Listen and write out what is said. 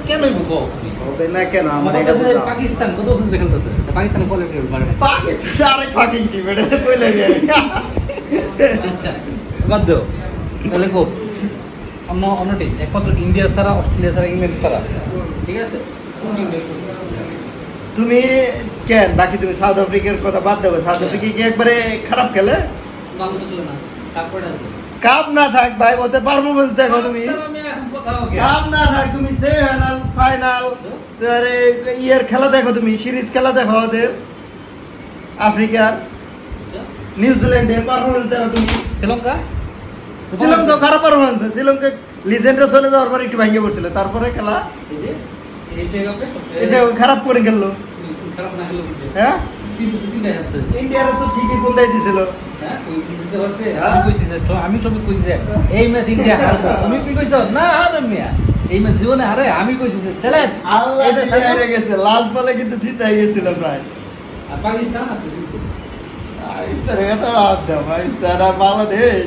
কেন হবে না কেন আমার এটা পাকিস্তান কত বছর খেলতেছে পাকিস্তানের কোয়ালিটি মানে পাকিস্তান আরেক ফাকিং টিম এটা তো কইলে যায় আচ্ছা বাদ দাও তাহলে কো আমরা অন্যটি একমাত্র ইন্ডিয়া ছাড়া অস্ট্রেলিয়া ছাড়া ইংল্যান্ড ছাড়া ঠিক আছে তুমি কেন বাকি তুমি সাউথ আফ্রিকার কথা বাদ দাও সাউথ আফ্রিকা কি একবারে খারাপ খেলে না তারপরে আছে কাপ না থাক ভাই ওদের পারফরম্যান্স দেখো তুমি কাপ না থাক তুমি সেমিফাইনাল ফাইনাল আরে ইয়ার খেলা দেখো তুমি সিরিজ খেলা দেখো ওদের আফ্রিকার নিউজিল্যান্ডের পারফরম্যান্স দেখো তুমি শ্রীলঙ্কা খারাপ পারফরম্যান্স শ্রীলঙ্কা লিজেন্ডরা চলে যাওয়ার পর একটু ভেঙে পড়ছিল তারপরে খেলা এসে খারাপ করে খেললো হ্যাঁ ইন্ডিয়ারে তো ঠিকই গোলদাই দিছিল আমি সবই কইছি এই ম্যাচ ইন্ডিয়া হারবে তুমি কি কইছো না হারে মিয়া এই ম্যাচ জীবনে হারে আমি কইছি চ্যালেঞ্জ আল্লাহ হেরে গেছে লাল বলে কিন্তু জিতাই গেছিল প্রায় আর পাকিস্তান আছে পাকিস্তান এটা বাদ দাও পাকিস্তান আর বাংলাদেশ